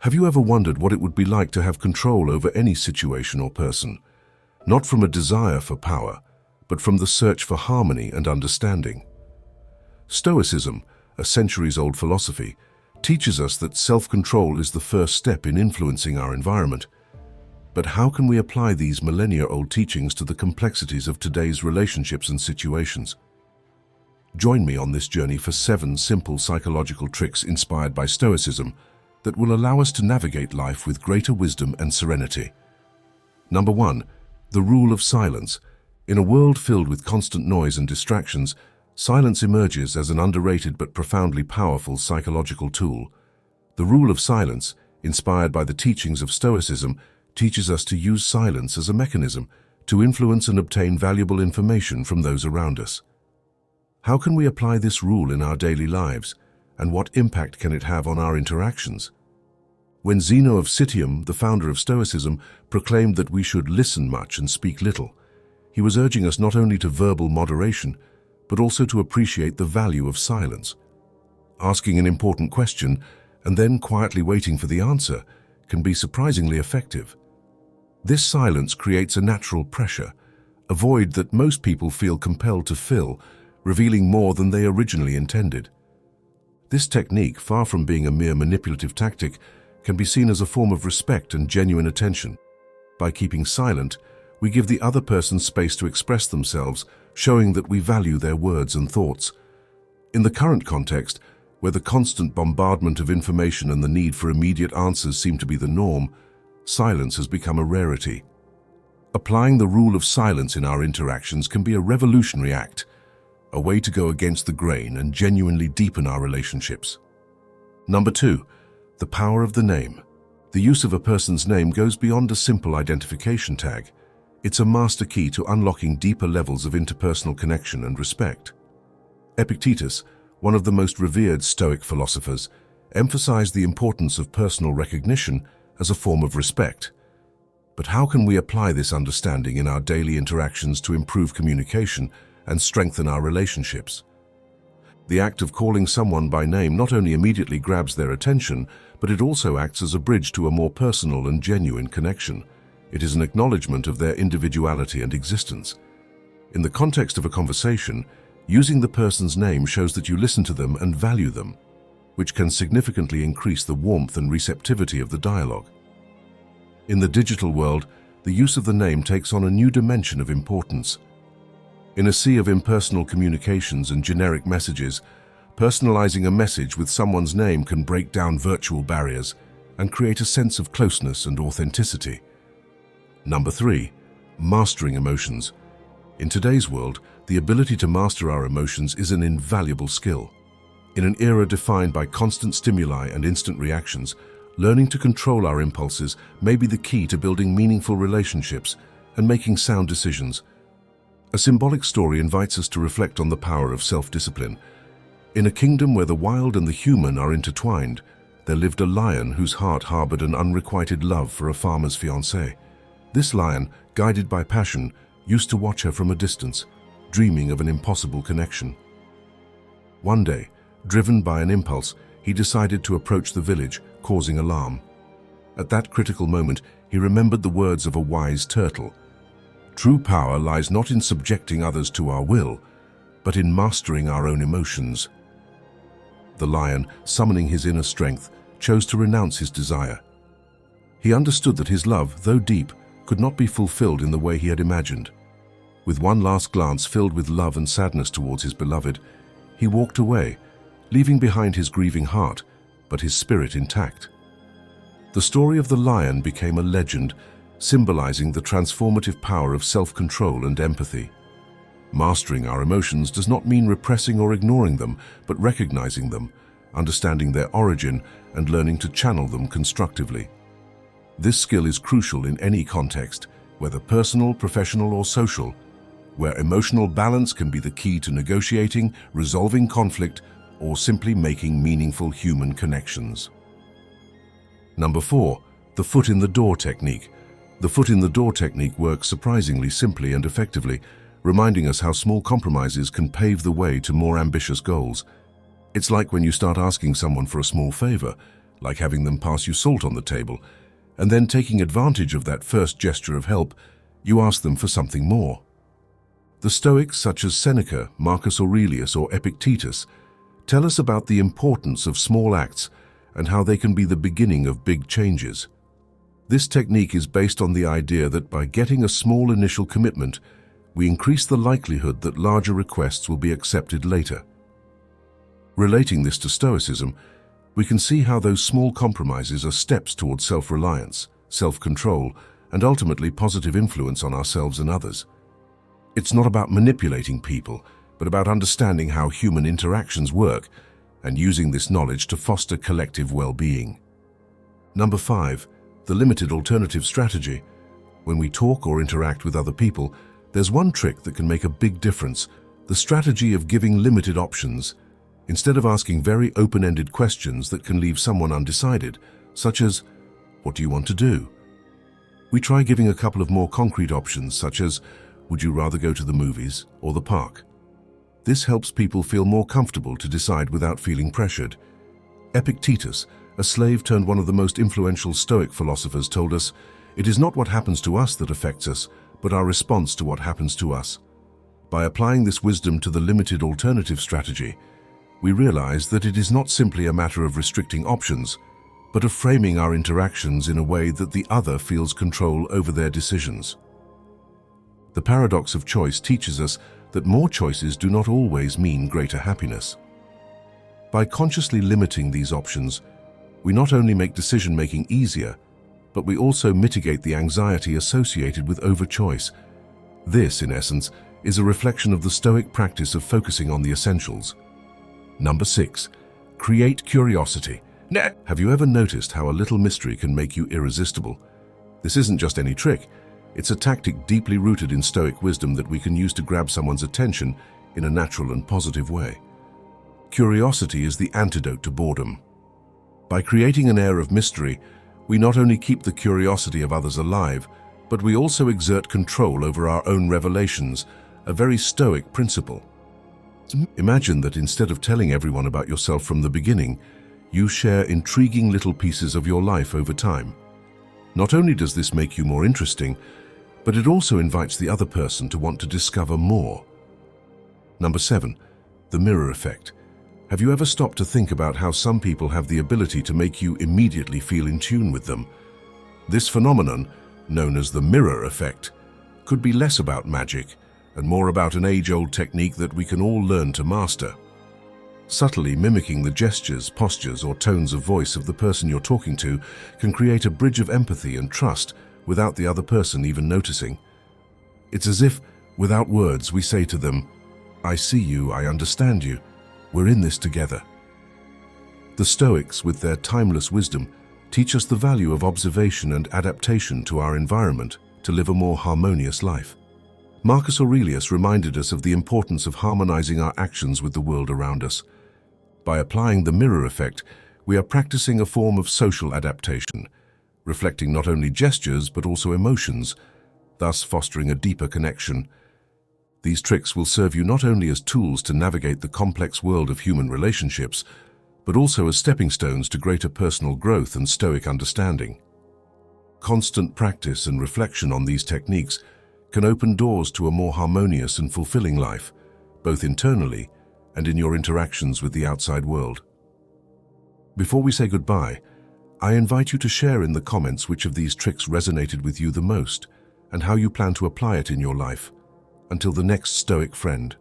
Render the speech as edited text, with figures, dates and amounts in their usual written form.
Have you ever wondered what it would be like to have control over any situation or person, not from a desire for power, but from the search for harmony and understanding? Stoicism, a centuries-old philosophy, teaches us that self-control is the first step in influencing our environment. But how can we apply these millennia-old teachings to the complexities of today's relationships and situations? Join me on this journey for 7 simple psychological tricks inspired by Stoicism that will allow us to navigate life with greater wisdom and serenity. Number 1. The rule of silence. In a world filled with constant noise and distractions, silence emerges as an underrated but profoundly powerful psychological tool. The rule of silence, inspired by the teachings of Stoicism, teaches us to use silence as a mechanism to influence and obtain valuable information from those around us. How can we apply this rule in our daily lives, and what impact can it have on our interactions? When Zeno of Citium, the founder of Stoicism, proclaimed that we should listen much and speak little, he was urging us not only to verbal moderation, but also to appreciate the value of silence. Asking an important question and then quietly waiting for the answer can be surprisingly effective. This silence creates a natural pressure, a void that most people feel compelled to fill, revealing more than they originally intended. This technique, far from being a mere manipulative tactic, can be seen as a form of respect and genuine attention. By keeping silent, we give the other person space to express themselves, showing that we value their words and thoughts. In the current context, where the constant bombardment of information and the need for immediate answers seem to be the norm, silence has become a rarity. Applying the rule of silence in our interactions can be a revolutionary act, a way to go against the grain and genuinely deepen our relationships. Number 2. The power of the name. The use of a person's name goes beyond a simple identification tag. It's a master key to unlocking deeper levels of interpersonal connection and respect. Epictetus, one of the most revered Stoic philosophers, emphasized the importance of personal recognition as a form of respect. But how can we apply this understanding in our daily interactions to improve communication and strengthen our relationships? The act of calling someone by name not only immediately grabs their attention, but it also acts as a bridge to a more personal and genuine connection. It is an acknowledgement of their individuality and existence. In the context of a conversation, using the person's name shows that you listen to them and value them, which can significantly increase the warmth and receptivity of the dialogue. In the digital world, the use of the name takes on a new dimension of importance. In a sea of impersonal communications and generic messages, personalizing a message with someone's name can break down virtual barriers and create a sense of closeness and authenticity. Number 3. Mastering emotions. In today's world, the ability to master our emotions is an invaluable skill. In an era defined by constant stimuli and instant reactions, learning to control our impulses may be the key to building meaningful relationships and making sound decisions. A symbolic story invites us to reflect on the power of self-discipline. In a kingdom where the wild and the human are intertwined, there lived a lion whose heart harbored an unrequited love for a farmer's fiancée. This lion, guided by passion, used to watch her from a distance, dreaming of an impossible connection. One day, driven by an impulse, he decided to approach the village, causing alarm. At that critical moment, he remembered the words of a wise turtle. True power lies not in subjecting others to our will, but in mastering our own emotions. The lion, summoning his inner strength, chose to renounce his desire. He understood that his love, though deep, could not be fulfilled in the way he had imagined. With one last glance filled with love and sadness towards his beloved, he walked away, leaving behind his grieving heart, but his spirit intact. The story of the lion became a legend, symbolizing the transformative power of self-control and empathy. Mastering our emotions does not mean repressing or ignoring them, but recognizing them, understanding their origin, and learning to channel them constructively. This skill is crucial in any context, whether personal, professional, or social, where emotional balance can be the key to negotiating, resolving conflict, or simply making meaningful human connections. Number 4. The foot in the door technique. The foot in the door technique works surprisingly simply and effectively, reminding us how small compromises can pave the way to more ambitious goals. It's like when you start asking someone for a small favor, like having them pass you salt on the table, and then taking advantage of that first gesture of help, you ask them for something more. The Stoics, such as Seneca, Marcus Aurelius, or Epictetus, tell us about the importance of small acts and how they can be the beginning of big changes. This technique is based on the idea that by getting a small initial commitment, we increase the likelihood that larger requests will be accepted later. Relating this to Stoicism, we can see how those small compromises are steps towards self-reliance, self-control, and ultimately positive influence on ourselves and others. It's not about manipulating people, but about understanding how human interactions work and using this knowledge to foster collective well-being. Number 5, the limited alternative strategy. When we talk or interact with other people, there's one trick that can make a big difference: the strategy of giving limited options. Instead of asking very open-ended questions that can leave someone undecided, such as, "What do you want to do?" we try giving a couple of more concrete options, such as, "Would you rather go to the movies or the park?" This helps people feel more comfortable to decide without feeling pressured. Epictetus, a slave turned one of the most influential Stoic philosophers, told us, "It is not what happens to us that affects us, but our response to what happens to us." By applying this wisdom to the limited alternative strategy, we realize that it is not simply a matter of restricting options, but of framing our interactions in a way that the other feels control over their decisions. The paradox of choice teaches us that more choices do not always mean greater happiness. By consciously limiting these options, we not only make decision-making easier, but we also mitigate the anxiety associated with overchoice. This, in essence, is a reflection of the Stoic practice of focusing on the essentials. Number 6, create curiosity. Have you ever noticed how a little mystery can make you irresistible? This isn't just any trick. It's a tactic deeply rooted in Stoic wisdom that we can use to grab someone's attention in a natural and positive way. Curiosity is the antidote to boredom. By creating an air of mystery, we not only keep the curiosity of others alive, but we also exert control over our own revelations, a very Stoic principle. Imagine that instead of telling everyone about yourself from the beginning, you share intriguing little pieces of your life over time. Not only does this make you more interesting, but it also invites the other person to want to discover more. Number 7, the mirror effect. Have you ever stopped to think about how some people have the ability to make you immediately feel in tune with them? This phenomenon, known as the mirror effect, could be less about magic and more about an age-old technique that we can all learn to master. Subtly mimicking the gestures, postures, or tones of voice of the person you're talking to can create a bridge of empathy and trust without the other person even noticing. It's as if, without words, we say to them, "I see you, I understand you, we're in this together." The Stoics, with their timeless wisdom, teach us the value of observation and adaptation to our environment to live a more harmonious life. Marcus Aurelius reminded us of the importance of harmonizing our actions with the world around us. By applying the mirror effect, we are practicing a form of social adaptation, reflecting not only gestures but also emotions, thus fostering a deeper connection. These tricks will serve you not only as tools to navigate the complex world of human relationships, but also as stepping stones to greater personal growth and Stoic understanding. Constant practice and reflection on these techniques can open doors to a more harmonious and fulfilling life, both internally and in your interactions with the outside world. Before we say goodbye, I invite you to share in the comments which of these tricks resonated with you the most and how you plan to apply it in your life. Until the next Stoic friend.